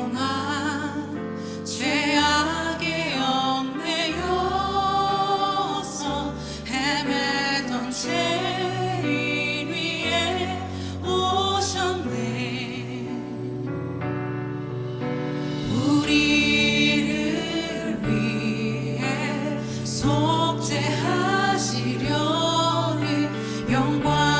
오랫동안 죄악에 얽매여서 헤매던 죄인 위에 오셨네. 우리를 위해 속죄하시려니 영광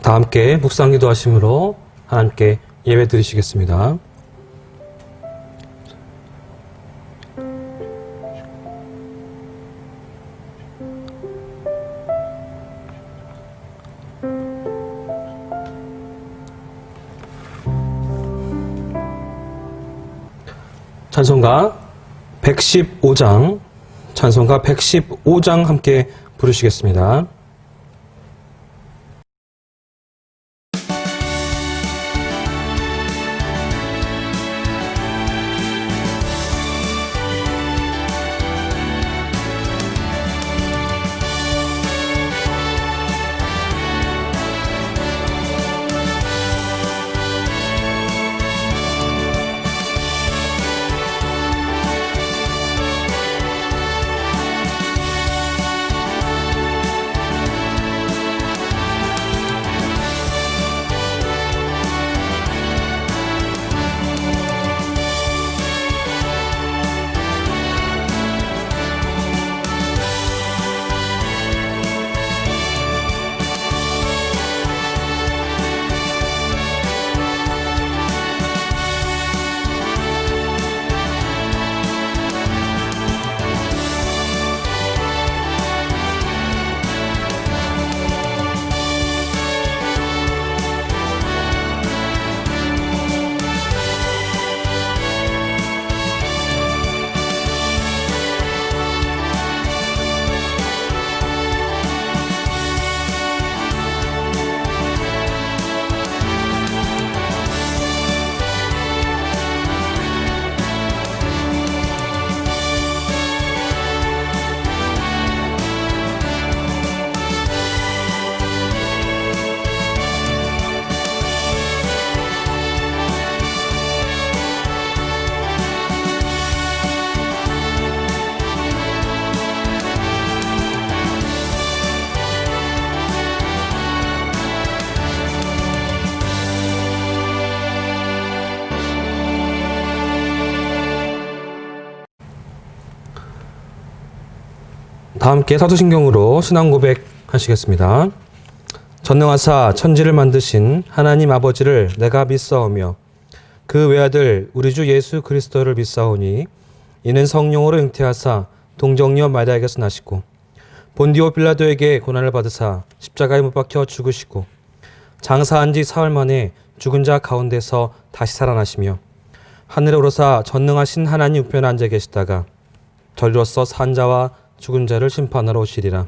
다 함께 묵상기도 하심으로 하나님께 예배 드리시겠습니다. 찬송가 115장, 찬송가 115장 함께 부르시겠습니다. 다 함께 사도신경으로 신앙 고백 하시겠습니다. 전능하사 천지를 만드신 하나님 아버지를 내가 믿사오며 그 외아들 우리 주 예수 그리스도를 믿사오니 이는 성령으로 잉태하사 동정녀 마리아에게서 나시고 본디오 빌라도에게 고난을 받으사 십자가에 못 박혀 죽으시고 장사한 지 사흘 만에 죽은 자 가운데서 다시 살아나시며 하늘에 오르사 전능하신 하나님 우편에 앉아 계시다가 저리로서 산 자와 죽은 자를 심판하러 오시리라.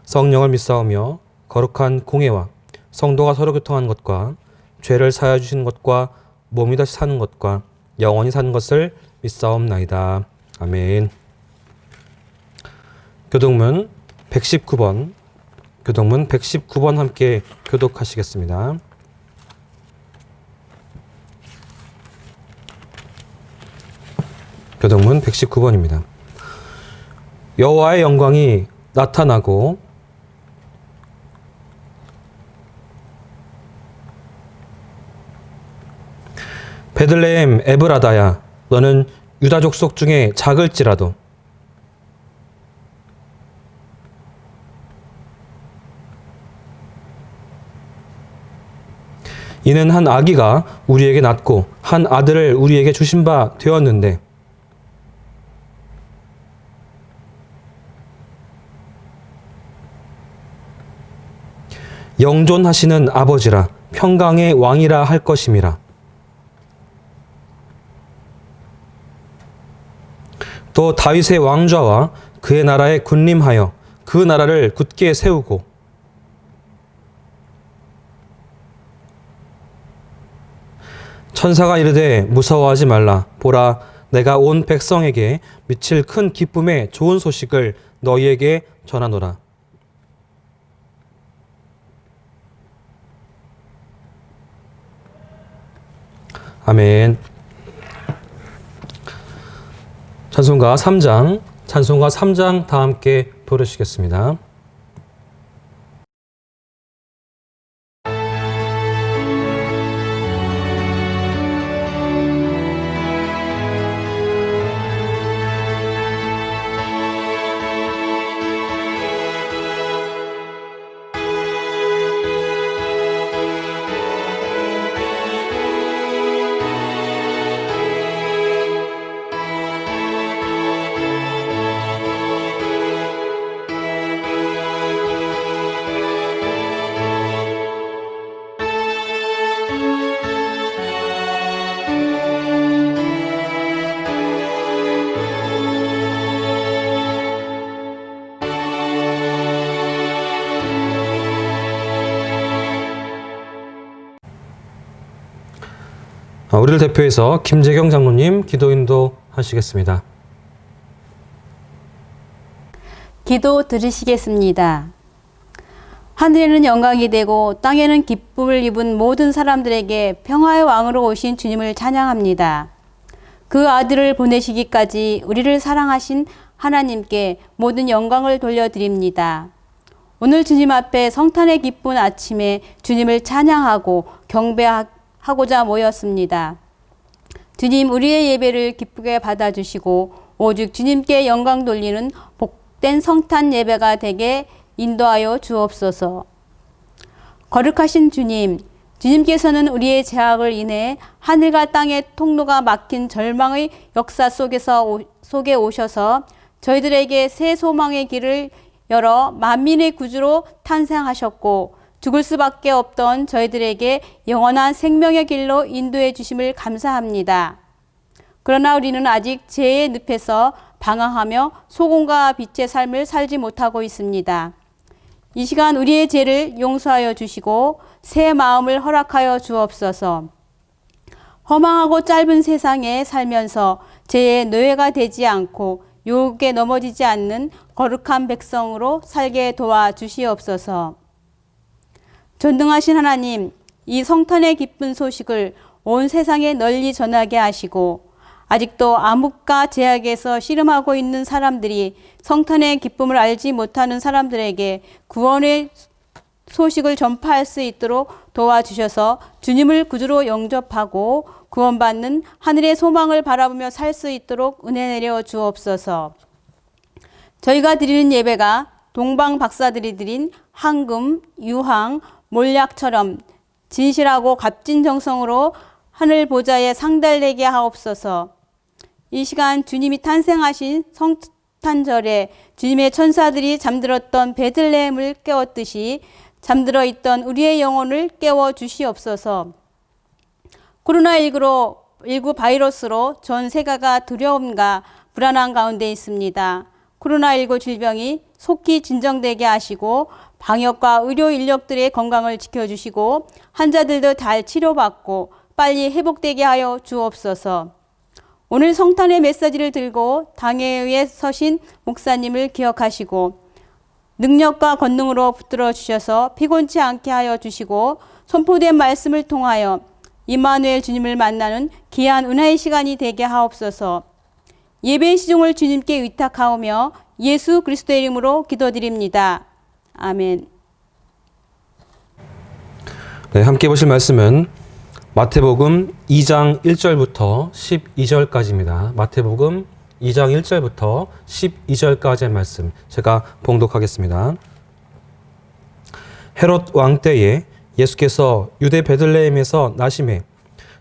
성령을 믿사오며 거룩한 공회와 성도가 서로 교통한 것과 죄를 사하여 주시는 것과 몸이 다시 사는 것과 영원히 사는 것을 믿사옵나이다. 아멘. 교독문 119번, 교독문 119번 함께 교독하시겠습니다. 교독문 119번입니다. 여호와의 영광이 나타나고 베들레헴 에브라다야 너는 유다 족속 중에 작을지라도 이는 한 아기가 우리에게 낳고 한 아들을 우리에게 주신 바 되었는데 영존하시는 아버지라 평강의 왕이라 할 것임이라. 또 다윗의 왕좌와 그의 나라에 군림하여 그 나라를 굳게 세우고 천사가 이르되 무서워하지 말라. 보라, 내가 온 백성에게 미칠 큰 기쁨의 좋은 소식을 너희에게 전하노라. 아멘. 찬송가 3장 다 함께 부르시겠습니다. 우리를 대표해서 김재경 장로님 기도 인도하시겠습니다. 기도 들으시겠습니다. 하늘에는 영광이 되고 땅에는 기쁨을 입은 모든 사람들에게 평화의 왕으로 오신 주님을 찬양합니다. 그 아들을 보내시기까지 우리를 사랑하신 하나님께 모든 영광을 돌려드립니다. 오늘 주님 앞에 성탄의 기쁜 아침에 주님을 찬양하고 경배하고자 모였습니다. 주님, 우리의 예배를 기쁘게 받아주시고 오직 주님께 영광 돌리는 복된 성탄 예배가 되게 인도하여 주옵소서. 거룩하신 주님, 주님께서는 우리의 죄악을 인해 하늘과 땅의 통로가 막힌 절망의 역사 속에 오셔서 저희들에게 새 소망의 길을 열어 만민의 구주로 탄생하셨고 죽을 수밖에 없던 저희들에게 영원한 생명의 길로 인도해 주심을 감사합니다. 그러나 우리는 아직 죄의 늪에서 방황하며 소금과 빛의 삶을 살지 못하고 있습니다. 이 시간 우리의 죄를 용서하여 주시고 새 마음을 허락하여 주옵소서. 허망하고 짧은 세상에 살면서 죄의 노예가 되지 않고 유혹에 넘어지지 않는 거룩한 백성으로 살게 도와주시옵소서. 전능하신 하나님, 이 성탄의 기쁜 소식을 온 세상에 널리 전하게 하시고 아직도 암흑과 죄악에서 씨름하고 있는 사람들이 성탄의 기쁨을 알지 못하는 사람들에게 구원의 소식을 전파할 수 있도록 도와주셔서 주님을 구주로 영접하고 구원받는 하늘의 소망을 바라보며 살 수 있도록 은혜 내려 주옵소서. 저희가 드리는 예배가 동방 박사들이 드린 황금, 유황, 몰약처럼 진실하고 값진 정성으로 하늘 보좌에 상달되게 하옵소서. 이 시간 주님이 탄생하신 성탄절에 주님의 천사들이 잠들었던 베들레헴을 깨웠듯이 잠들어 있던 우리의 영혼을 깨워 주시옵소서. 코로나19 바이러스로 전 세계가 두려움과 불안한 가운데 있습니다. 코로나19 질병이 속히 진정되게 하시고 방역과 의료 인력들의 건강을 지켜주시고 환자들도 잘 치료받고 빨리 회복되게 하여 주옵소서. 오늘 성탄의 메시지를 들고 당회에 서신 목사님을 기억하시고 능력과 권능으로 붙들어 주셔서 피곤치 않게 하여 주시고 선포된 말씀을 통하여 임마누엘 주님을 만나는 귀한 은혜의 시간이 되게 하옵소서. 예배의 시종을 주님께 위탁하오며 예수 그리스도의 이름으로 기도드립니다. 아멘. 네, 함께 보실 말씀은 마태복음 2장 1절부터 12절까지입니다. 마태복음 2장 1절부터 12절까지의 말씀 제가 봉독하겠습니다. 헤롯 왕 때에 예수께서 유대 베들레헴에서 나심해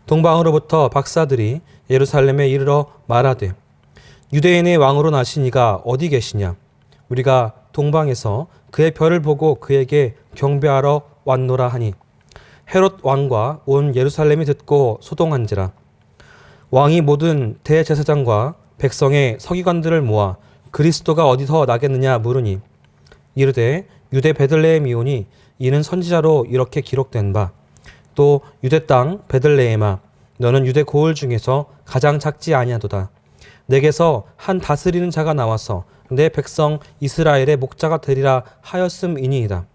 동방으로부터 박사들이 예루살렘에 이르러 말하되 유대인의 왕으로 나시니가 어디 계시냐? 우리가 동방에서 그의 별을 보고 그에게 경배하러 왔노라 하니 헤롯 왕과 온 예루살렘이 듣고 소동한지라. 왕이 모든 대제사장과 백성의 서기관들을 모아 그리스도가 어디서 나겠느냐 물으니 이르되 유대 베들레헴이오니 이는 선지자로 이렇게 기록된 바 또 유대 땅 베들레헴아 너는 유대 고을 중에서 가장 작지 아니하도다. 내게서 한 다스리는 자가 나와서 내 백성 이스라엘의 목자가 되리라 하였음이니이다.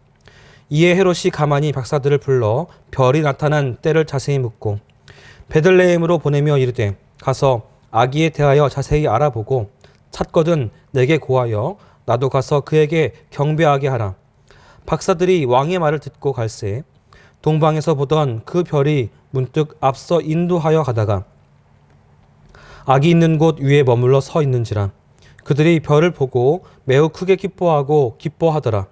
이에 헤롯이 가만히 박사들을 불러 별이 나타난 때를 자세히 묻고 베들레헴으로 보내며 이르되 가서 아기에 대하여 자세히 알아보고 찾거든 내게 고하여 나도 가서 그에게 경배하게 하라. 박사들이 왕의 말을 듣고 갈새 동방에서 보던 그 별이 문득 앞서 인도하여 가다가 아기 있는 곳 위에 머물러 서 있는지라. 그들이 별을 보고 매우 크게 기뻐하고 기뻐하더라.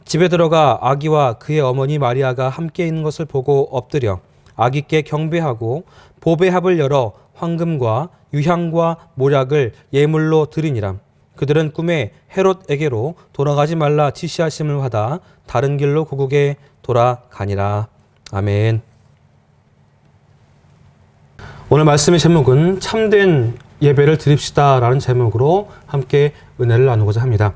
집에 들어가 아기와 그의 어머니 마리아가 함께 있는 것을 보고 엎드려 아기께 경배하고 보배 합을 열어 황금과 유향과 모략을 예물로 드리니라. 그들은 꿈에 헤롯에게로 돌아가지 말라 지시하심을 받아 다른 길로 고국에 돌아가니라. 아멘. 오늘 말씀의 제목은 참된 예배를 드립시다 라는 제목으로 함께 은혜를 나누고자 합니다.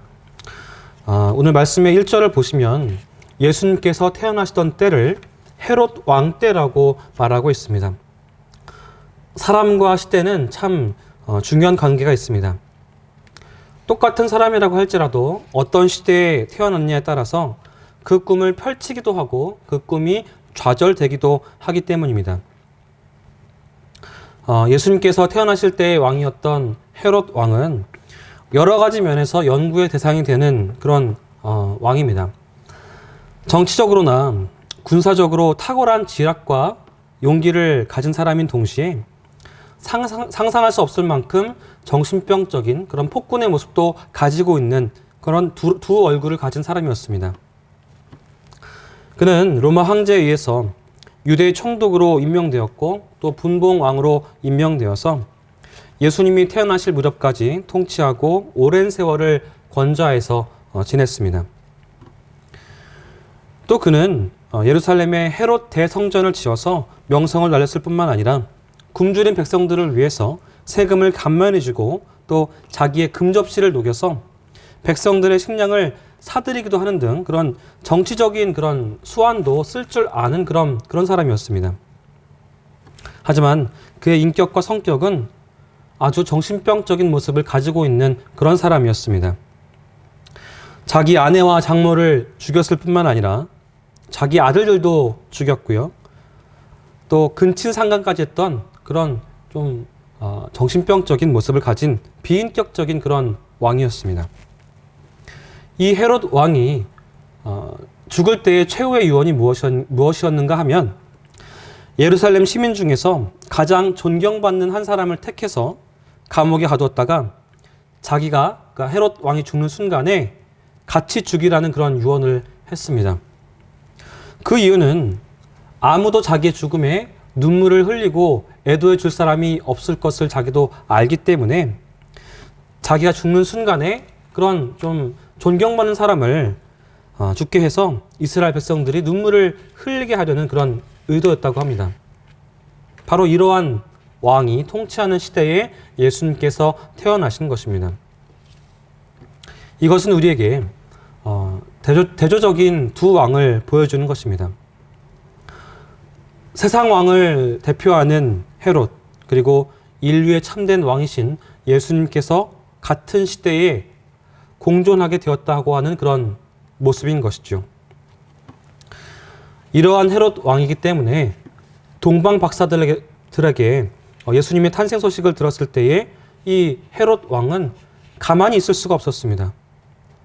오늘 말씀의 1절을 보시면 예수님께서 태어나시던 때를 헤롯 왕 때라고 말하고 있습니다. 사람과 시대는 참 중요한 관계가 있습니다. 똑같은 사람이라고 할지라도 어떤 시대에 태어났냐에 따라서 그 꿈을 펼치기도 하고 그 꿈이 좌절되기도 하기 때문입니다. 예수님께서 태어나실 때의 왕이었던 헤롯 왕은 여러 가지 면에서 연구의 대상이 되는 그런 왕입니다. 정치적으로나 군사적으로 탁월한 지략과 용기를 가진 사람인 동시에 상상할 수 없을 만큼 정신병적인 그런 폭군의 모습도 가지고 있는 그런 두 얼굴을 가진 사람이었습니다. 그는 로마 황제에 의해서 유대의 총독으로 임명되었고 또 분봉왕으로 임명되어서 예수님이 태어나실 무렵까지 통치하고 오랜 세월을 권좌해서 지냈습니다. 또 그는 예루살렘에 헤롯 대성전을 지어서 명성을 날렸을 뿐만 아니라 굶주린 백성들을 위해서 세금을 감면해주고 또 자기의 금접시를 녹여서 백성들의 식량을 사들이기도 하는 등 그런 정치적인 그런 수완도 쓸 줄 아는 그런 사람이었습니다. 하지만 그의 인격과 성격은 아주 정신병적인 모습을 가지고 있는 그런 사람이었습니다. 자기 아내와 장모를 죽였을 뿐만 아니라 자기 아들들도 죽였고요. 또 근친상간까지 했던 그런 좀 정신병적인 모습을 가진 비인격적인 그런 왕이었습니다. 이 헤롯 왕이 죽을 때의 최후의 유언이 무엇이었는가 하면 예루살렘 시민 중에서 가장 존경받는 한 사람을 택해서 감옥에 가두었다가 자기가 그러니까 헤롯 왕이 죽는 순간에 같이 죽이라는 그런 유언을 했습니다. 그 이유는 아무도 자기의 죽음에 눈물을 흘리고 애도해 줄 사람이 없을 것을 자기도 알기 때문에 자기가 죽는 순간에 그런 좀 존경받는 사람을 죽게 해서 이스라엘 백성들이 눈물을 흘리게 하려는 그런 의도였다고 합니다. 바로 이러한 왕이 통치하는 시대에 예수님께서 태어나신 것입니다. 이것은 우리에게 대조적인 두 왕을 보여주는 것입니다. 세상 왕을 대표하는 헤롯 그리고 인류의 참된 왕이신 예수님께서 같은 시대에 공존하게 되었다고 하는 그런 모습인 것이죠. 이러한 헤롯 왕이기 때문에 동방 박사들에게 예수님의 탄생 소식을 들었을 때에 이 헤롯 왕은 가만히 있을 수가 없었습니다.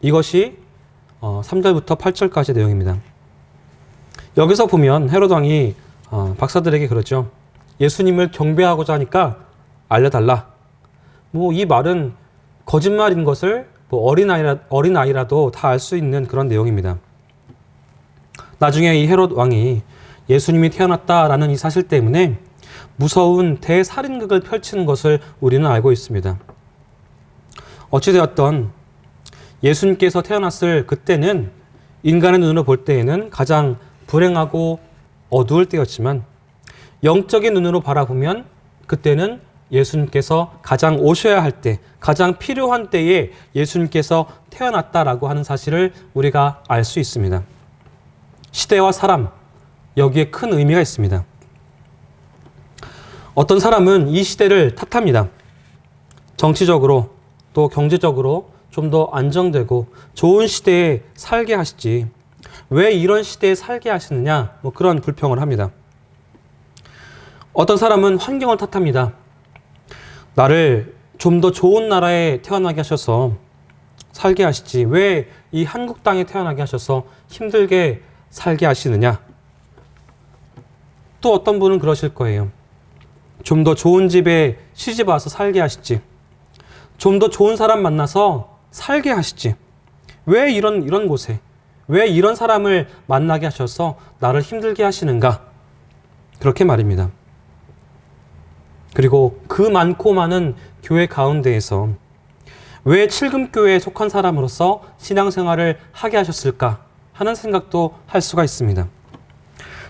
이것이 3절부터 8절까지의 내용입니다. 여기서 보면 헤롯 왕이 박사들에게 그러죠. 예수님을 경배하고자 하니까 알려달라. 이 말은 거짓말인 것을 어린아이라도 다 알 수 있는 그런 내용입니다. 나중에 이 헤롯 왕이 예수님이 태어났다라는 이 사실 때문에 무서운 대살인극을 펼치는 것을 우리는 알고 있습니다. 어찌되었던 예수님께서 태어났을 그때는 인간의 눈으로 볼 때에는 가장 불행하고 어두울 때였지만 영적인 눈으로 바라보면 그때는 예수님께서 가장 오셔야 할 때, 가장 필요한 때에 예수님께서 태어났다라고 하는 사실을 우리가 알 수 있습니다. 시대와 사람, 여기에 큰 의미가 있습니다. 어떤 사람은 이 시대를 탓합니다. 정치적으로 또 경제적으로 좀 더 안정되고 좋은 시대에 살게 하시지 왜 이런 시대에 살게 하시느냐 그런 불평을 합니다. 어떤 사람은 환경을 탓합니다. 나를 좀 더 좋은 나라에 태어나게 하셔서 살게 하시지 왜 이 한국 땅에 태어나게 하셔서 힘들게 살게 하시느냐. 또 어떤 분은 그러실 거예요. 좀 더 좋은 집에 시집 와서 살게 하시지 좀 더 좋은 사람 만나서 살게 하시지 왜 이런 곳에 왜 이런 사람을 만나게 하셔서 나를 힘들게 하시는가. 그렇게 말입니다. 그리고 그 많고 많은 교회 가운데에서 왜 칠금교회에 속한 사람으로서 신앙생활을 하게 하셨을까 하는 생각도 할 수가 있습니다.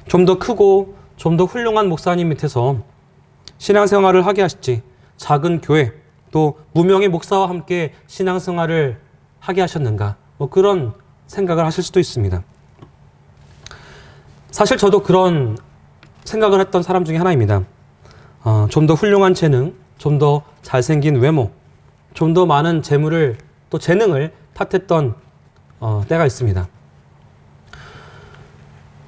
좀 더 크고 좀 더 훌륭한 목사님 밑에서 신앙생활을 하게 하시지 작은 교회 또 무명의 목사와 함께 신앙생활을 하게 하셨는가 그런 생각을 하실 수도 있습니다. 사실 저도 그런 생각을 했던 사람 중에 하나입니다. 좀 더 훌륭한 재능, 좀 더 잘생긴 외모, 좀 더 많은 재물을 또 재능을 탓했던 때가 있습니다.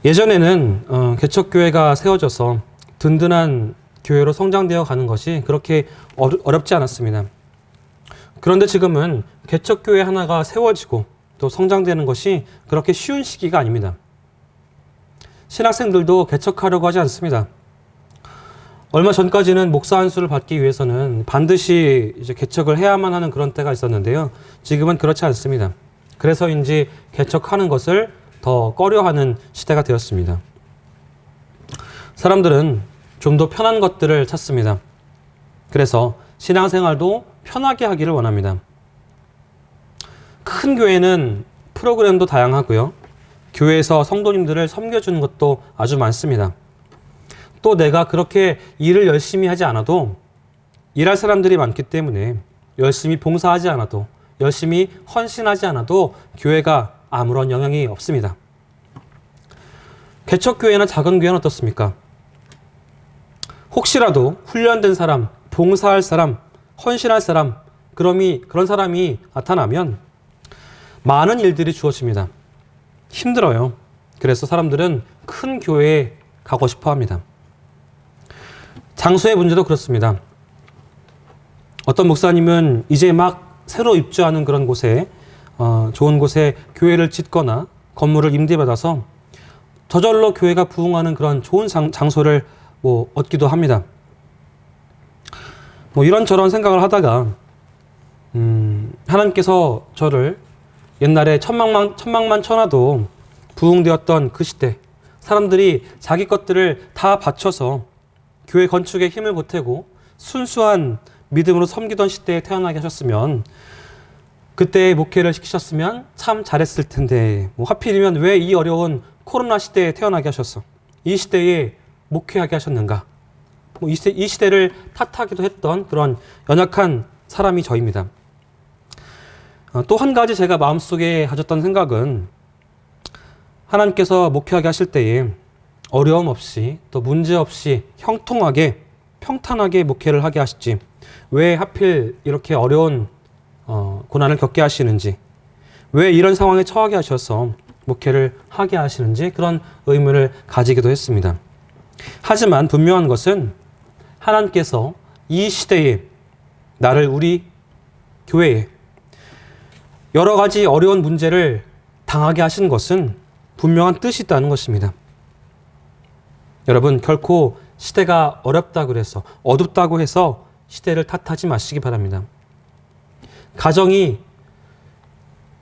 예전에는 개척교회가 세워져서 든든한 교회로 성장되어 가는 것이 그렇게 어렵지 않았습니다. 그런데 지금은 개척교회 하나가 세워지고 또 성장되는 것이 그렇게 쉬운 시기가 아닙니다. 신학생들도 개척하려고 하지 않습니다. 얼마 전까지는 목사 안수를 받기 위해서는 반드시 이제 개척을 해야만 하는 그런 때가 있었는데요. 지금은 그렇지 않습니다. 그래서인지 개척하는 것을 더 꺼려하는 시대가 되었습니다. 사람들은 좀 더 편한 것들을 찾습니다. 그래서 신앙생활도 편하게 하기를 원합니다. 큰 교회는 프로그램도 다양하고요. 교회에서 성도님들을 섬겨주는 것도 아주 많습니다. 또 내가 그렇게 일을 열심히 하지 않아도 일할 사람들이 많기 때문에 열심히 봉사하지 않아도 열심히 헌신하지 않아도 교회가 아무런 영향이 없습니다. 개척교회나 작은 교회는 어떻습니까? 혹시라도 훈련된 사람, 봉사할 사람, 헌신할 사람, 그런 사람이 나타나면 많은 일들이 주어집니다. 힘들어요. 그래서 사람들은 큰 교회에 가고 싶어 합니다. 장소의 문제도 그렇습니다. 어떤 목사님은 이제 막 새로 입주하는 그런 곳에 좋은 곳에 교회를 짓거나 건물을 임대받아서 저절로 교회가 부흥하는 그런 좋은 장소를 얻기도 합니다. 이런저런 생각을 하다가 하나님께서 저를 옛날에 천막만 쳐놔도 부흥되었던 그 시대, 사람들이 자기 것들을 다 바쳐서 교회 건축에 힘을 보태고 순수한 믿음으로 섬기던 시대에 태어나게 하셨으면, 그때 목회를 시키셨으면 참 잘했을 텐데 하필이면 왜 이 어려운 코로나 시대에 태어나게 하셨어? 이 시대에 목회하게 하셨는가? 이 시대를 탓하기도 했던 그런 연약한 사람이 저입니다. 또 한 가지 제가 마음속에 가졌던 생각은, 하나님께서 목회하게 하실 때에 어려움 없이 또 문제 없이 형통하게 평탄하게 목회를 하게 하시지 왜 하필 이렇게 어려운 고난을 겪게 하시는지, 왜 이런 상황에 처하게 하셔서 목회를 하게 하시는지 그런 의문을 가지기도 했습니다. 하지만 분명한 것은 하나님께서 이 시대에 나를 우리 교회에 여러 가지 어려운 문제를 당하게 하신 것은 분명한 뜻이 있다는 것입니다. 여러분, 결코 시대가 어렵다고 해서 어둡다고 해서 시대를 탓하지 마시기 바랍니다. 가정이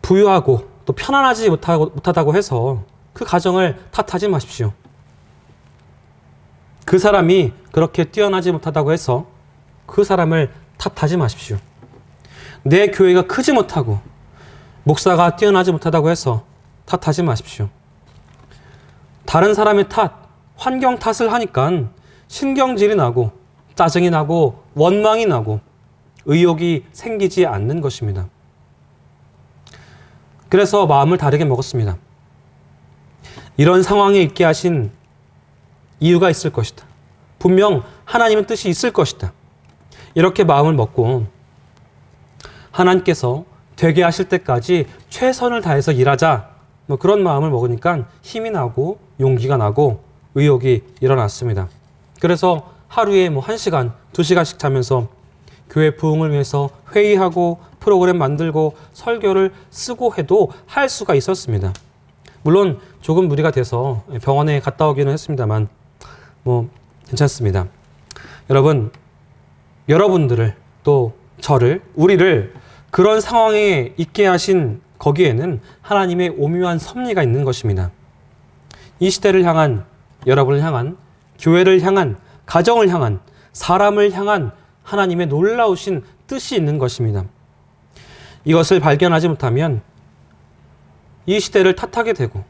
부유하고 또 편안하지 못하다고 해서 그 가정을 탓하지 마십시오. 그 사람이 그렇게 뛰어나지 못하다고 해서 그 사람을 탓하지 마십시오. 내 교회가 크지 못하고 목사가 뛰어나지 못하다고 해서 탓하지 마십시오. 다른 사람의 탓, 환경 탓을 하니까 신경질이 나고 짜증이 나고 원망이 나고 의욕이 생기지 않는 것입니다. 그래서 마음을 다르게 먹었습니다. 이런 상황에 있게 하신 이유가 있을 것이다. 분명 하나님의 뜻이 있을 것이다. 이렇게 마음을 먹고 하나님께서 되게 하실 때까지 최선을 다해서 일하자, 그런 마음을 먹으니까 힘이 나고 용기가 나고 의욕이 일어났습니다. 그래서 하루에 1시간, 2시간씩 자면서 교회 부흥을 위해서 회의하고 프로그램 만들고 설교를 쓰고 해도 할 수가 있었습니다. 물론 조금 무리가 돼서 병원에 갔다 오기는 했습니다만 괜찮습니다. 여러분, 여러분들을 또 저를, 우리를 그런 상황에 있게 하신 거기에는 하나님의 오묘한 섭리가 있는 것입니다. 이 시대를 향한, 여러분을 향한, 교회를 향한, 가정을 향한, 사람을 향한 하나님의 놀라우신 뜻이 있는 것입니다. 이것을 발견하지 못하면 이 시대를 탓하게 되고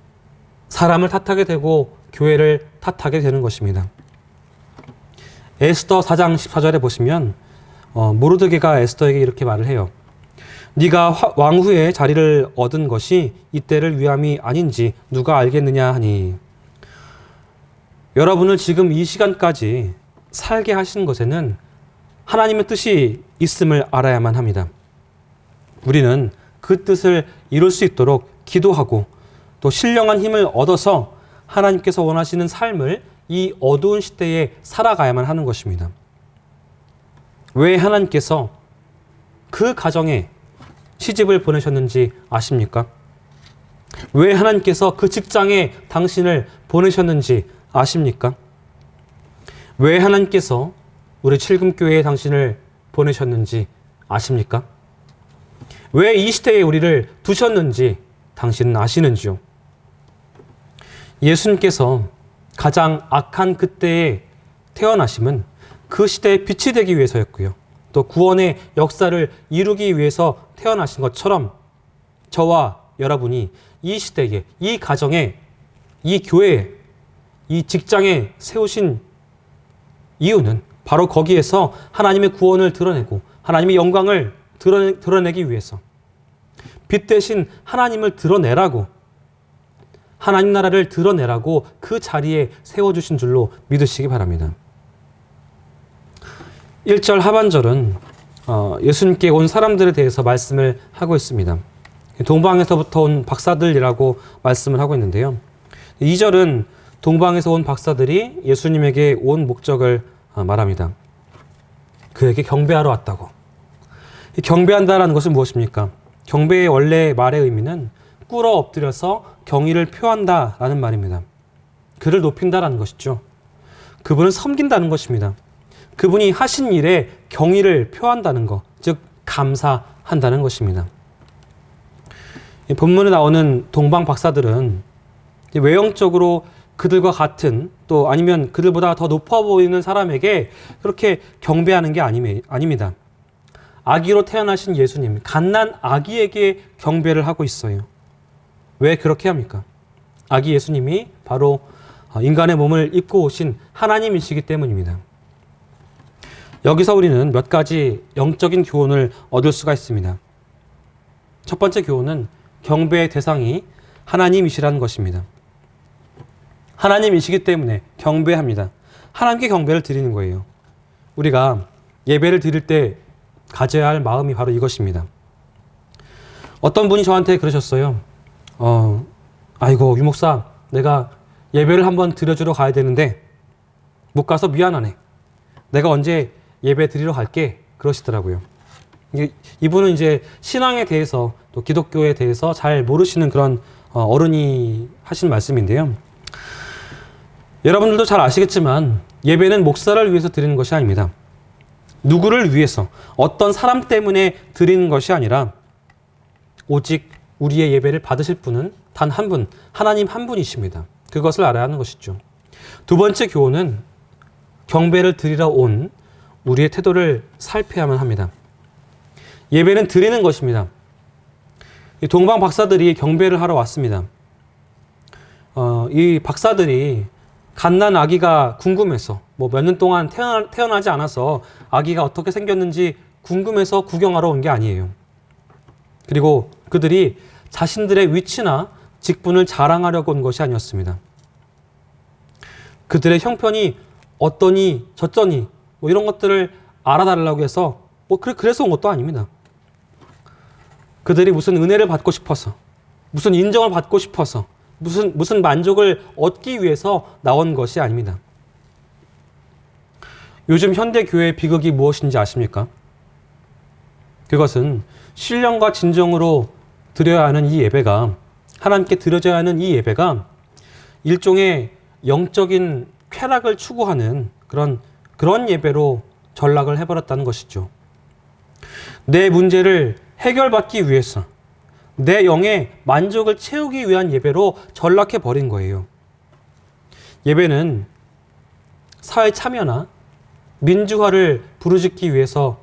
사람을 탓하게 되고 교회를 탓하게 되는 것입니다. 에스더 4장 14절에 보시면 모르드게가 에스더에게 이렇게 말을 해요. 네가 왕후의 자리를 얻은 것이 이때를 위함이 아닌지 누가 알겠느냐 하니. 여러분을 지금 이 시간까지 살게 하신 것에는 하나님의 뜻이 있음을 알아야만 합니다. 우리는 그 뜻을 이룰 수 있도록 기도하고 또 신령한 힘을 얻어서 하나님께서 원하시는 삶을 이 어두운 시대에 살아가야만 하는 것입니다. 왜 하나님께서 그 가정에 시집을 보내셨는지 아십니까? 왜 하나님께서 그 직장에 당신을 보내셨는지 아십니까? 왜 하나님께서 우리 칠금교회에 당신을 보내셨는지 아십니까? 왜 이 시대에 우리를 두셨는지 당신은 아시는지요? 예수님께서 가장 악한 그때에 태어나심은 그 시대의 빛이 되기 위해서였고요. 또 구원의 역사를 이루기 위해서 태어나신 것처럼 저와 여러분이 이 시대에, 이 가정에, 이 교회에, 이 직장에 세우신 이유는 바로 거기에서 하나님의 구원을 드러내고 하나님의 영광을 드러내기 위해서 빛 대신 하나님을 드러내라고, 하나님 나라를 드러내라고 그 자리에 세워주신 줄로 믿으시기 바랍니다. 1절 하반절은 예수님께 온 사람들에 대해서 말씀을 하고 있습니다. 동방에서부터 온 박사들이라고 말씀을 하고 있는데요. 2절은 동방에서 온 박사들이 예수님에게 온 목적을 말합니다. 그에게 경배하러 왔다고. 이 경배한다라는 것은 무엇입니까? 경배의 원래 말의 의미는 꿇어 엎드려서 경의를 표한다라는 말입니다. 그를 높인다라는 것이죠. 그분을 섬긴다는 것입니다. 그분이 하신 일에 경의를 표한다는 것, 즉 감사한다는 것입니다. 이 본문에 나오는 동방 박사들은 외형적으로 그들과 같은 또 아니면 그들보다 더 높아 보이는 사람에게 그렇게 경배하는 게 아닙니다. 아기로 태어나신 예수님, 갓난 아기에게 경배를 하고 있어요. 왜 그렇게 합니까? 아기 예수님이 바로 인간의 몸을 입고 오신 하나님이시기 때문입니다. 여기서 우리는 몇 가지 영적인 교훈을 얻을 수가 있습니다. 첫 번째 교훈은 경배의 대상이 하나님이시라는 것입니다. 하나님이시기 때문에 경배합니다. 하나님께 경배를 드리는 거예요. 우리가 예배를 드릴 때 가져야 할 마음이 바로 이것입니다. 어떤 분이 저한테 그러셨어요. 아이고 유 목사, 내가 예배를 한번 드려주러 가야 되는데 못 가서 미안하네. 내가 언제 예배 드리러 갈게. 그러시더라고요. 이분은 이제 신앙에 대해서 또 기독교에 대해서 잘 모르시는 그런 어른이 하신 말씀인데요. 여러분들도 잘 아시겠지만 예배는 목사를 위해서 드리는 것이 아닙니다. 누구를 위해서, 어떤 사람 때문에 드리는 것이 아니라 오직 우리의 예배를 받으실 분은 단 한 분, 하나님 한 분이십니다. 그것을 알아야 하는 것이죠. 두 번째 교훈은 경배를 드리러 온 우리의 태도를 살펴야만 합니다. 예배는 드리는 것입니다. 이 동방 박사들이 경배를 하러 왔습니다. 이 박사들이 갓난 아기가 궁금해서 몇 년 동안 태어나지 않아서 아기가 어떻게 생겼는지 궁금해서 구경하러 온 게 아니에요. 그리고 그들이 자신들의 위치나 직분을 자랑하려고 온 것이 아니었습니다. 그들의 형편이 어떠니 저쩌니 이런 것들을 알아달라고 해서 그래서 온 것도 아닙니다. 그들이 무슨 은혜를 받고 싶어서, 무슨 인정을 받고 싶어서, 무슨 만족을 얻기 위해서 나온 것이 아닙니다. 요즘 현대 교회의 비극이 무엇인지 아십니까? 그것은 신령과 진정으로 드려야 하는 이 예배가, 하나님께 드려져야 하는 이 예배가 일종의 영적인 쾌락을 추구하는 그런 예배로 전락을 해버렸다는 것이죠. 내 문제를 해결받기 위해서, 내 영의 만족을 채우기 위한 예배로 전락해버린 거예요. 예배는 사회 참여나 민주화를 부르짖기 위해서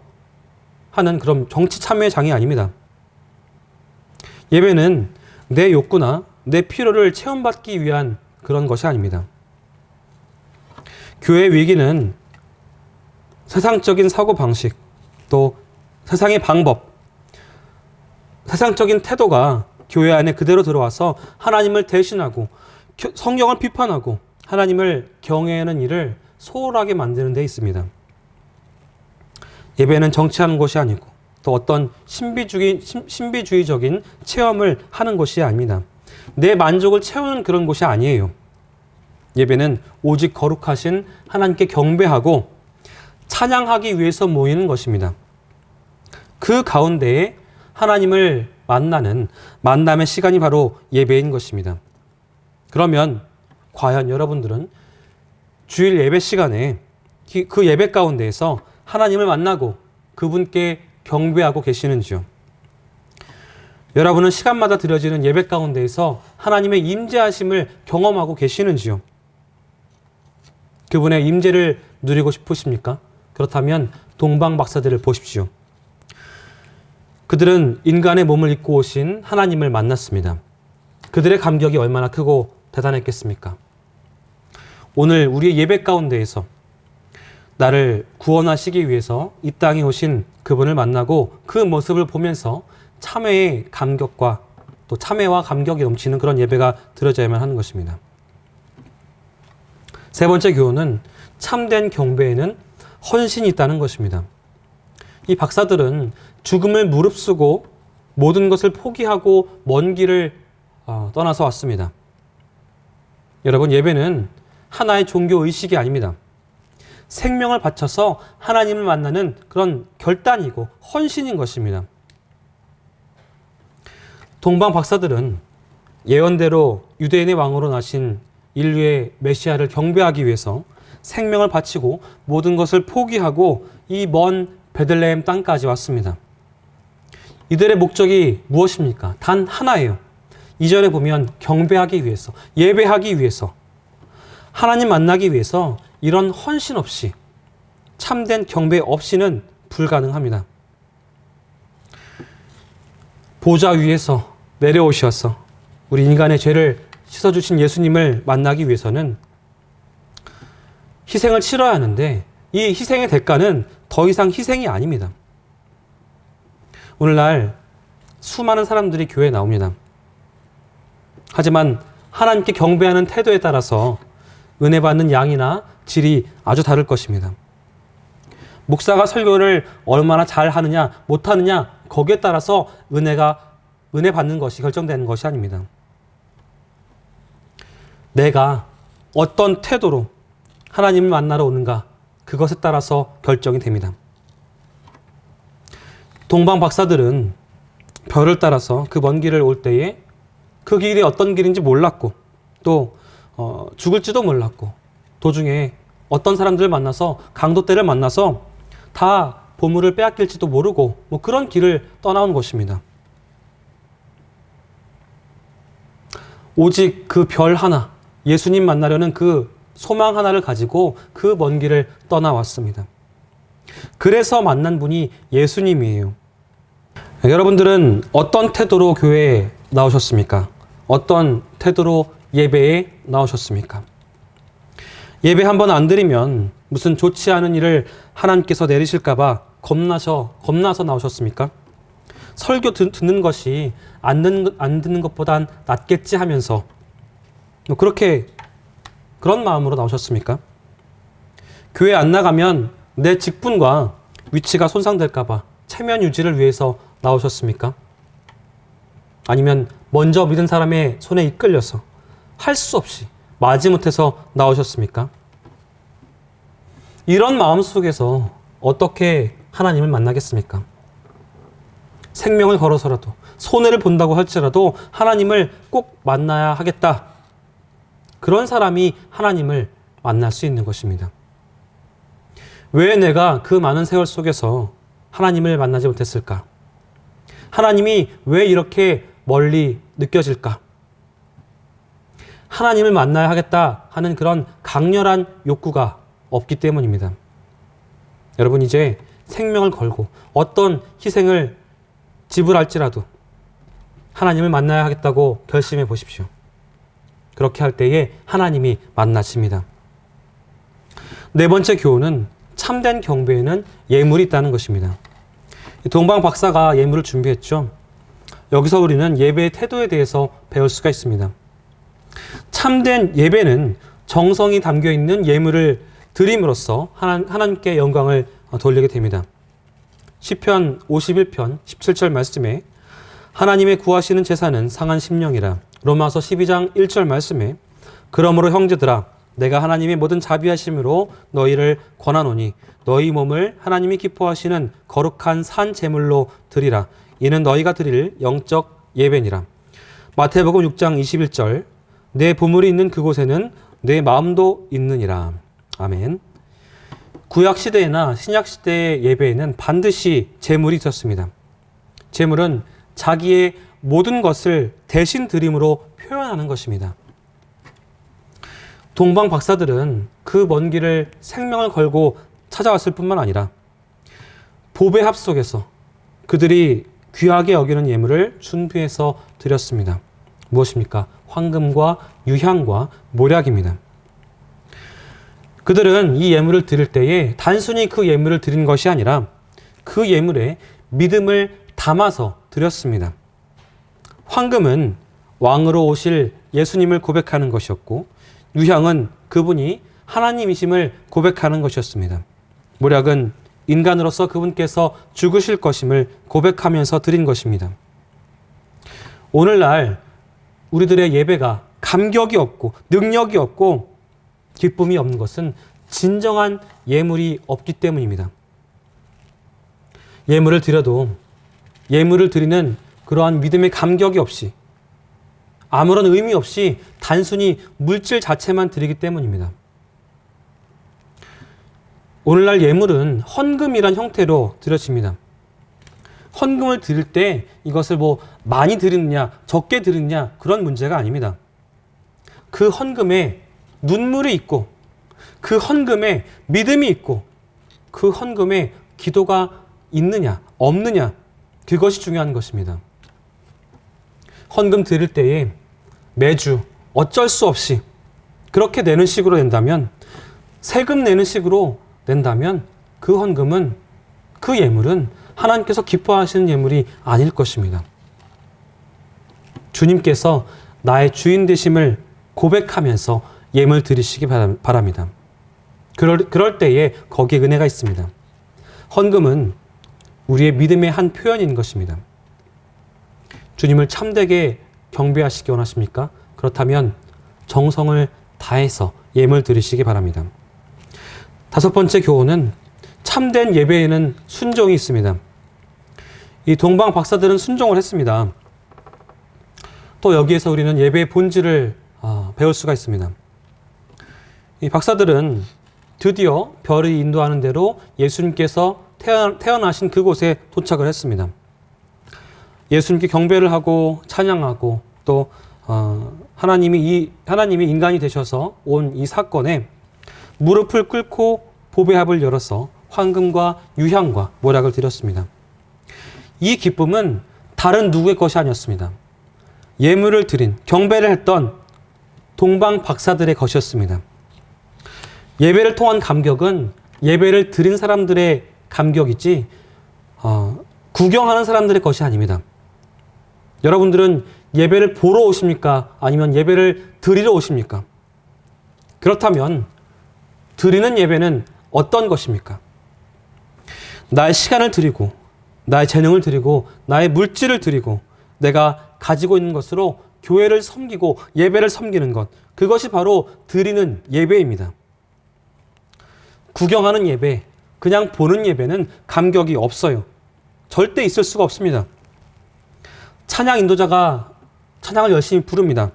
하는 그런 정치 참여의 장이 아닙니다. 예배는 내 욕구나 내 필요를 체험받기 위한 그런 것이 아닙니다. 교회의 위기는 세상적인 사고방식, 또 세상의 방법, 세상적인 태도가 교회 안에 그대로 들어와서 하나님을 대신하고 성경을 비판하고 하나님을 경외하는 일을 소홀하게 만드는 데 있습니다. 예배는 정치하는 것이 아니고 또 어떤 신비주의적인 체험을 하는 것이 아닙니다. 내 만족을 채우는 그런 곳이 아니에요. 예배는 오직 거룩하신 하나님께 경배하고 찬양하기 위해서 모이는 것입니다. 그 가운데에 하나님을 만나는 만남의 시간이 바로 예배인 것입니다. 그러면 과연 여러분들은 주일 예배 시간에 그 예배 가운데에서 하나님을 만나고 그분께 경배하고 계시는지요? 여러분은 시간마다 드려지는 예배 가운데에서 하나님의 임재하심을 경험하고 계시는지요? 그분의 임재를 누리고 싶으십니까? 그렇다면 동방 박사들을 보십시오. 그들은 인간의 몸을 입고 오신 하나님을 만났습니다. 그들의 감격이 얼마나 크고 대단했겠습니까? 오늘 우리의 예배 가운데에서 나를 구원하시기 위해서 이 땅에 오신 그분을 만나고 그 모습을 보면서 참회의 감격과 또 참회와 감격이 넘치는 그런 예배가 드려져야만 하는 것입니다. 세 번째 교훈은 참된 경배에는 헌신이 있다는 것입니다. 이 박사들은 죽음을 무릅쓰고 모든 것을 포기하고 먼 길을 떠나서 왔습니다. 여러분, 예배는 하나의 종교 의식이 아닙니다. 생명을 바쳐서 하나님을 만나는 그런 결단이고 헌신인 것입니다. 동방 박사들은 예언대로 유대인의 왕으로 나신 인류의 메시아를 경배하기 위해서 생명을 바치고 모든 것을 포기하고 이 먼 베들레헴 땅까지 왔습니다. 이들의 목적이 무엇입니까? 단 하나예요. 이전에 보면 경배하기 위해서, 예배하기 위해서, 하나님 만나기 위해서 이런 헌신 없이, 참된 경배 없이는 불가능합니다. 보좌 위에서 내려오셔서 우리 인간의 죄를 씻어주신 예수님을 만나기 위해서는 희생을 치러야 하는데 이 희생의 대가는 더 이상 희생이 아닙니다. 오늘날 수많은 사람들이 교회에 나옵니다. 하지만 하나님께 경배하는 태도에 따라서 은혜 받는 양이나 질이 아주 다를 것입니다. 목사가 설교를 얼마나 잘하느냐 못하느냐 거기에 따라서 은혜 받는 것이 결정되는 것이 아닙니다. 내가 어떤 태도로 하나님을 만나러 오는가 그것에 따라서 결정이 됩니다. 동방 박사들은 별을 따라서 그 먼 길을 올 때에 그 길이 어떤 길인지 몰랐고 또 죽을지도 몰랐고 도중에 어떤 사람들을 만나서 강도떼를 만나서 다 보물을 빼앗길지도 모르고 그런 길을 떠나온 것입니다. 오직 그 별 하나, 예수님 만나려는 그 소망 하나를 가지고 그 먼 길을 떠나왔습니다. 그래서 만난 분이 예수님이에요. 여러분들은 어떤 태도로 교회에 나오셨습니까? 어떤 태도로 예배에 나오셨습니까? 예배 한번 안 드리면 무슨 좋지 않은 일을 하나님께서 내리실까봐 겁나서 나오셨습니까? 설교 듣는 것이 안 듣는 것보단 낫겠지 하면서 그런 마음으로 나오셨습니까? 교회 안 나가면 내 직분과 위치가 손상될까봐 체면 유지를 위해서 나오셨습니까? 아니면 먼저 믿은 사람의 손에 이끌려서 할 수 없이 마지못해서 나오셨습니까? 이런 마음 속에서 어떻게 하나님을 만나겠습니까? 생명을 걸어서라도 손해를 본다고 할지라도 하나님을 꼭 만나야 하겠다. 그런 사람이 하나님을 만날 수 있는 것입니다. 왜 내가 그 많은 세월 속에서 하나님을 만나지 못했을까? 하나님이 왜 이렇게 멀리 느껴질까? 하나님을 만나야 하겠다 하는 그런 강렬한 욕구가 없기 때문입니다. 여러분, 이제 생명을 걸고 어떤 희생을 지불할지라도 하나님을 만나야 하겠다고 결심해 보십시오. 그렇게 할 때에 하나님이 만나십니다. 네 번째 교훈은 참된 경배에는 예물이 있다는 것입니다. 동방 박사가 예물을 준비했죠. 여기서 우리는 예배의 태도에 대해서 배울 수가 있습니다. 참된 예배는 정성이 담겨 있는 예물을 드림으로써 하나님께 영광을 돌리게 됩니다. 시편 51편 17절 말씀에 하나님의 구하시는 제사는 상한 심령이라. 로마서 12장 1절 말씀에 그러므로 형제들아 내가 하나님의 모든 자비하심으로 너희를 권하노니 너희 몸을 하나님이 기뻐하시는 거룩한 산 제물로 드리라. 이는 너희가 드릴 영적 예배니라. 마태복음 6장 21절 내 보물이 있는 그곳에는 내 마음도 있느니라. 아멘. 구약시대나 신약시대의 예배에는 반드시 제물이 있었습니다. 제물은 자기의 모든 것을 대신 드림으로 표현하는 것입니다. 동방 박사들은 그 먼 길을 생명을 걸고 찾아왔을 뿐만 아니라 보배 합 속에서 그들이 귀하게 여기는 예물을 준비해서 드렸습니다. 무엇입니까? 황금과 유향과 모략입니다. 그들은 이 예물을 드릴 때에 단순히 그 예물을 드린 것이 아니라 그 예물에 믿음을 담아서 드렸습니다. 황금은 왕으로 오실 예수님을 고백하는 것이었고 유향은 그분이 하나님이심을 고백하는 것이었습니다. 모략은 인간으로서 그분께서 죽으실 것임을 고백하면서 드린 것입니다. 오늘날 우리들의 예배가 감격이 없고 능력이 없고 기쁨이 없는 것은 진정한 예물이 없기 때문입니다. 예물을 드려도 예물을 드리는 그러한 믿음의 감격이 없이 아무런 의미 없이 단순히 물질 자체만 드리기 때문입니다. 오늘날 예물은 헌금이란 형태로 드려집니다. 헌금을 드릴 때 이것을 많이 드리느냐 적게 드리느냐 그런 문제가 아닙니다. 그 헌금에 눈물이 있고 그 헌금에 믿음이 있고 그 헌금에 기도가 있느냐 없느냐 그것이 중요한 것입니다. 헌금 드릴 때에 매주 어쩔 수 없이 그렇게 내는 식으로 낸다면 세금 내는 식으로 낸다면 그 헌금은 그 예물은 하나님께서 기뻐하시는 예물이 아닐 것입니다. 주님께서 나의 주인 되심을 고백하면서 예물 드리시기 바랍니다. 그럴 때에 거기에 은혜가 있습니다. 헌금은 우리의 믿음의 한 표현인 것입니다. 주님을 참되게 경배하시기 원하십니까? 그렇다면 정성을 다해서 예물 드리시기 바랍니다. 다섯 번째 교훈은 참된 예배에는 순종이 있습니다. 이 동방 박사들은 순종을 했습니다. 또 여기에서 우리는 예배의 본질을 배울 수가 있습니다. 이 박사들은 드디어 별이 인도하는 대로 예수님께서 태어나신 그곳에 도착을 했습니다. 예수님께 경배를 하고 찬양하고 또 하나님이 인간이 되셔서 온 이 사건에 무릎을 꿇고 보배합을 열어서 황금과 유향과 모략을 드렸습니다. 이 기쁨은 다른 누구의 것이 아니었습니다. 예물을 드린 경배를 했던 동방 박사들의 것이었습니다. 예배를 통한 감격은 예배를 드린 사람들의 감격이지 구경하는 사람들의 것이 아닙니다. 여러분들은 예배를 보러 오십니까? 아니면 예배를 드리러 오십니까? 그렇다면 드리는 예배는 어떤 것입니까? 나의 시간을 드리고 나의 재능을 드리고 나의 물질을 드리고 내가 가지고 있는 것으로 교회를 섬기고 예배를 섬기는 것, 그것이 바로 드리는 예배입니다. 구경하는 예배, 그냥 보는 예배는 감격이 없어요. 절대 있을 수가 없습니다. 찬양 인도자가 찬양을 열심히 부릅니다.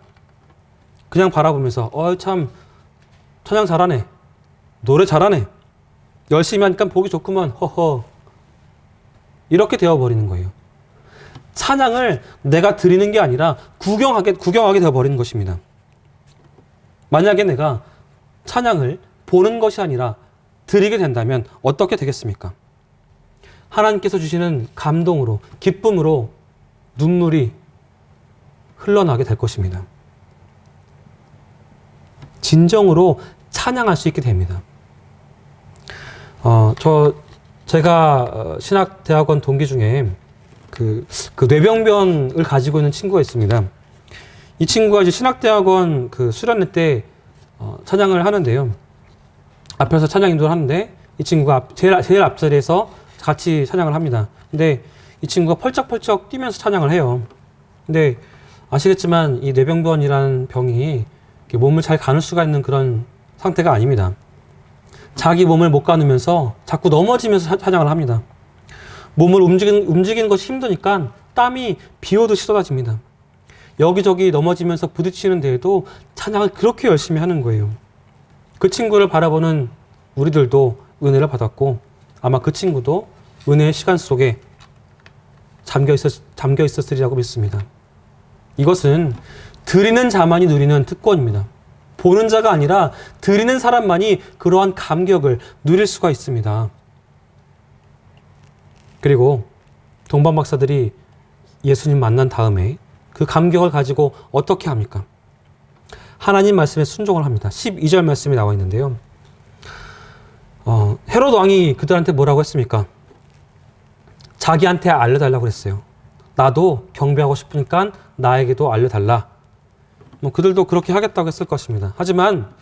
그냥 바라보면서 참 찬양 잘하네, 노래 잘하네, 열심히 하니까 보기 좋구만, 허허, 이렇게 되어버리는 거예요. 찬양을 내가 드리는 게 아니라 구경하게 되어버리는 것입니다. 만약에 내가 찬양을 보는 것이 아니라 드리게 된다면 어떻게 되겠습니까? 하나님께서 주시는 감동으로, 기쁨으로 눈물이 흘러나게 될 것입니다. 진정으로 찬양할 수 있게 됩니다. 제가 신학대학원 동기 중에 그 뇌병변을 가지고 있는 친구가 있습니다. 이 친구가 이제 신학대학원 수련회 때 찬양을 하는데요. 앞에서 찬양 인도를 하는데 이 친구가 제일 앞자리에서 같이 찬양을 합니다. 근데 이 친구가 펄쩍펄쩍 뛰면서 찬양을 해요. 근데 아시겠지만 이 뇌병변이라는 병이 몸을 잘 가눌 수가 있는 그런 상태가 아닙니다. 자기 몸을 못 가누면서 자꾸 넘어지면서 찬양을 합니다. 몸을 움직이는 것이 힘드니까 땀이 비 오듯이 쏟아집니다. 여기저기 넘어지면서 부딪히는 데에도 찬양을 그렇게 열심히 하는 거예요. 그 친구를 바라보는 우리들도 은혜를 받았고 아마 그 친구도 은혜의 시간 속에 잠겨 있었으리라고 믿습니다. 이것은 드리는 자만이 누리는 특권입니다. 보는 자가 아니라 드리는 사람만이 그러한 감격을 누릴 수가 있습니다. 그리고 동방 박사들이 예수님 만난 다음에 그 감격을 가지고 어떻게 합니까? 하나님 말씀에 순종을 합니다. 12절 말씀이 나와 있는데요. 헤롯 왕이 그들한테 뭐라고 했습니까? 자기한테 알려달라고 그랬어요. 나도 경배하고 싶으니까 나에게도 알려달라. 그들도 그렇게 하겠다고 했을 것입니다. 하지만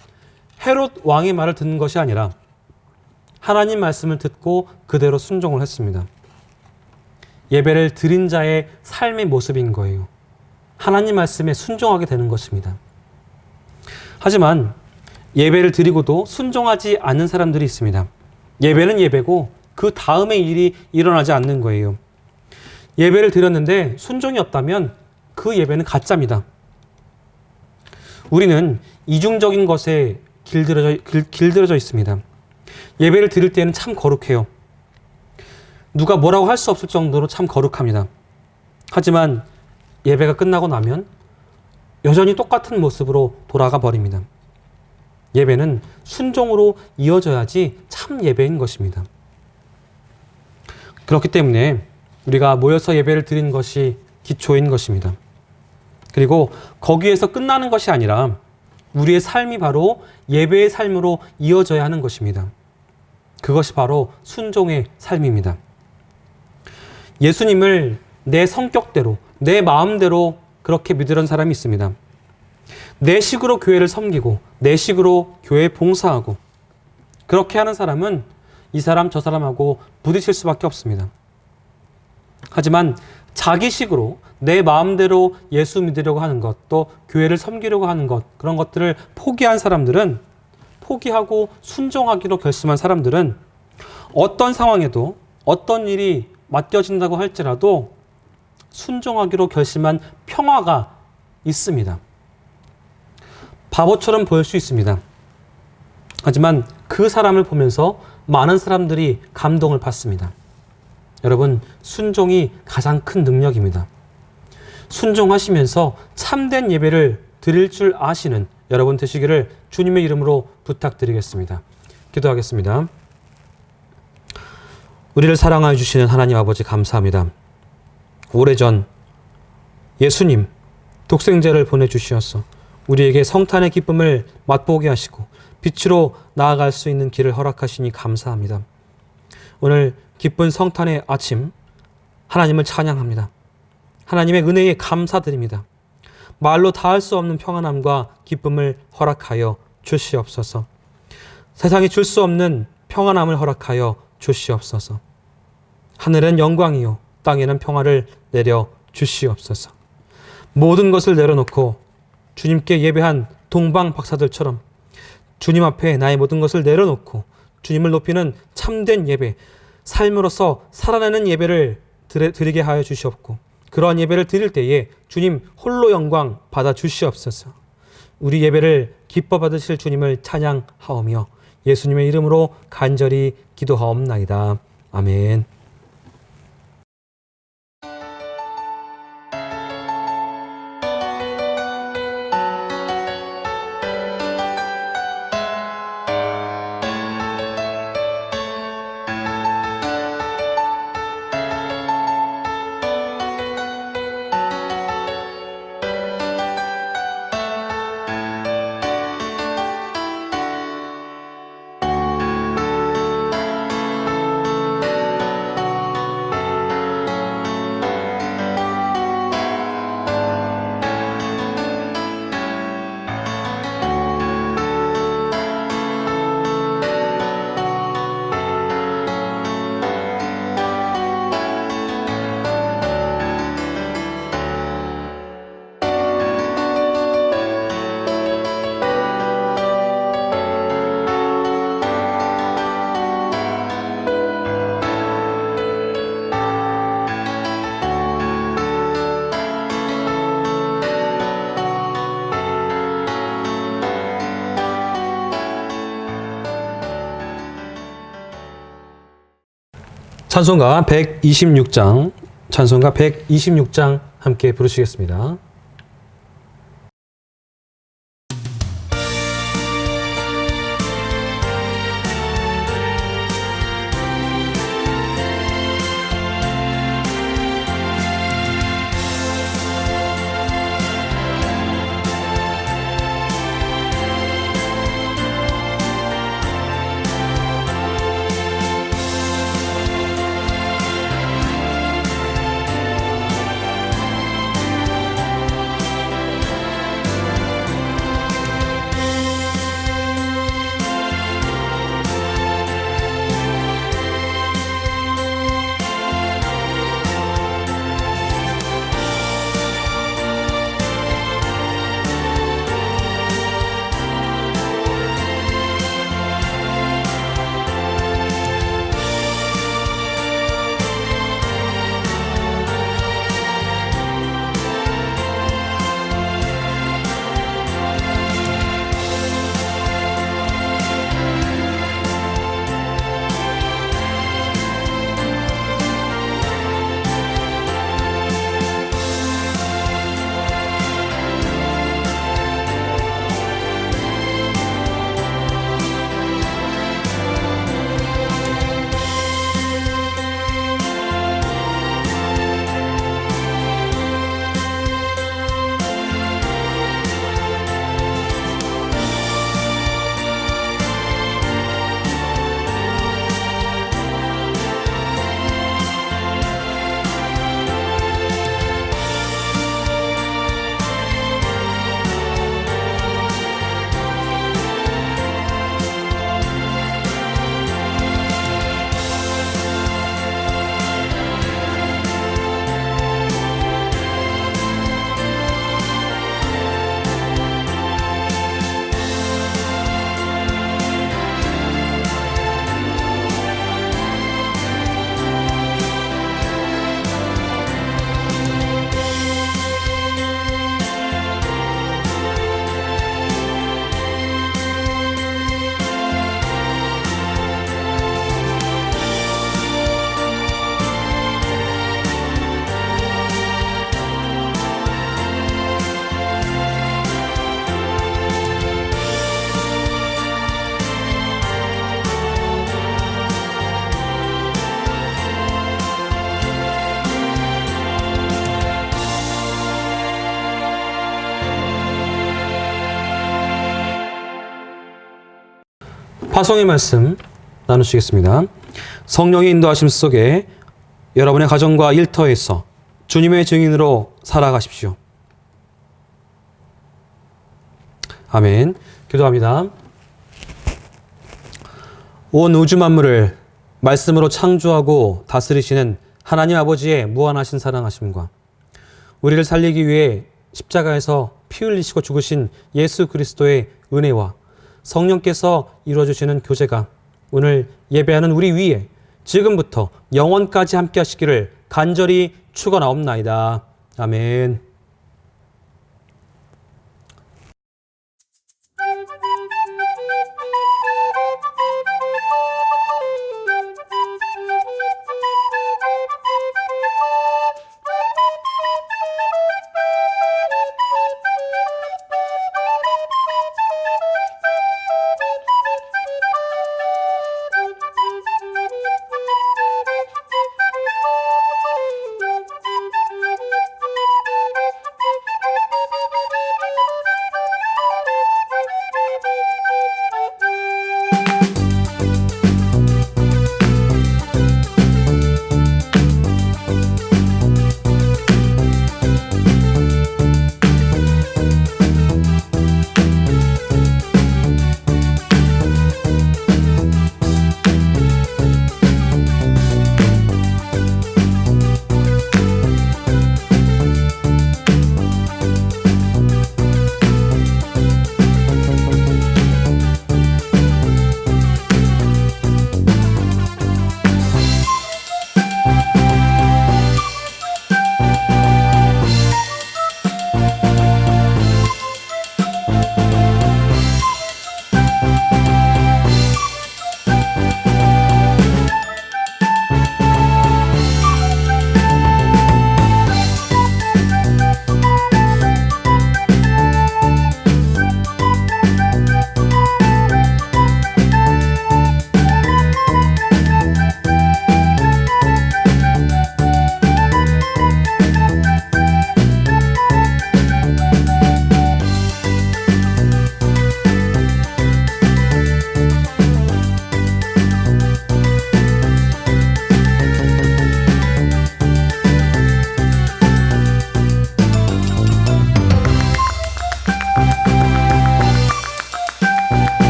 헤롯 왕의 말을 듣는 것이 아니라 하나님 말씀을 듣고 그대로 순종을 했습니다. 예배를 드린 자의 삶의 모습인 거예요. 하나님 말씀에 순종하게 되는 것입니다. 하지만 예배를 드리고도 순종하지 않는 사람들이 있습니다. 예배는 예배고 그 다음의 일이 일어나지 않는 거예요. 예배를 드렸는데 순종이 없다면 그 예배는 가짜입니다. 우리는 이중적인 것에 길들여져 있습니다. 예배를 드릴 때는 참 거룩해요. 누가 뭐라고 할 수 없을 정도로 참 거룩합니다. 하지만 예배가 끝나고 나면 여전히 똑같은 모습으로 돌아가 버립니다. 예배는 순종으로 이어져야지 참 예배인 것입니다. 그렇기 때문에 우리가 모여서 예배를 드리는 것이 기초인 것입니다. 그리고 거기에서 끝나는 것이 아니라 우리의 삶이 바로 예배의 삶으로 이어져야 하는 것입니다. 그것이 바로 순종의 삶입니다. 예수님을 내 성격대로, 내 마음대로 그렇게 믿으려는 사람이 있습니다. 내 식으로 교회를 섬기고 내 식으로 교회에 봉사하고 그렇게 하는 사람은 이 사람 저 사람하고 부딪힐 수밖에 없습니다. 하지만 자기 식으로 내 마음대로 예수 믿으려고 하는 것, 또 교회를 섬기려고 하는 것, 그런 것들을 포기한 사람들은, 포기하고 순종하기로 결심한 사람들은 어떤 상황에도 어떤 일이 맡겨진다고 할지라도 순종하기로 결심한 평화가 있습니다. 바보처럼 보일 수 있습니다. 하지만 그 사람을 보면서 많은 사람들이 감동을 받습니다. 여러분, 순종이 가장 큰 능력입니다. 순종하시면서 참된 예배를 드릴 줄 아시는 여러분 되시기를 주님의 이름으로 부탁드리겠습니다. 기도하겠습니다. 우리를 사랑하여 주시는 하나님 아버지 감사합니다. 오래전 예수님 독생자를 보내주시어서 우리에게 성탄의 기쁨을 맛보게 하시고 빛으로 나아갈 수 있는 길을 허락하시니 감사합니다. 오늘 기쁜 성탄의 아침 하나님을 찬양합니다. 하나님의 은혜에 감사드립니다. 말로 다할 수 없는 평안함과 기쁨을 허락하여 주시옵소서. 세상이 줄 수 없는 평안함을 허락하여 주시옵소서. 하늘은 영광이요 땅에는 평화를 내려 주시옵소서. 모든 것을 내려놓고 주님께 예배한 동방 박사들처럼 주님 앞에 나의 모든 것을 내려놓고 주님을 높이는 참된 예배, 삶으로서 살아내는 예배를 드리게 하여 주시옵고 그러한 예배를 드릴 때에 주님 홀로 영광 받아 주시옵소서. 우리 예배를 기뻐 받으실 주님을 찬양하오며 예수님의 이름으로 간절히 기도하옵나이다. 아멘. 찬송가 126장, 찬송가 126장 함께 부르시겠습니다. 파송의 말씀 나누시겠습니다. 성령의 인도하심 속에 여러분의 가정과 일터에서 주님의 증인으로 살아가십시오. 아멘. 기도합니다. 온 우주 만물을 말씀으로 창조하고 다스리시는 하나님 아버지의 무한하신 사랑하심과 우리를 살리기 위해 십자가에서 피 흘리시고 죽으신 예수 그리스도의 은혜와 성령께서 이루어주시는 교제가 오늘 예배하는 우리 위에 지금부터 영원까지 함께 하시기를 간절히 축원하옵나이다. 아멘.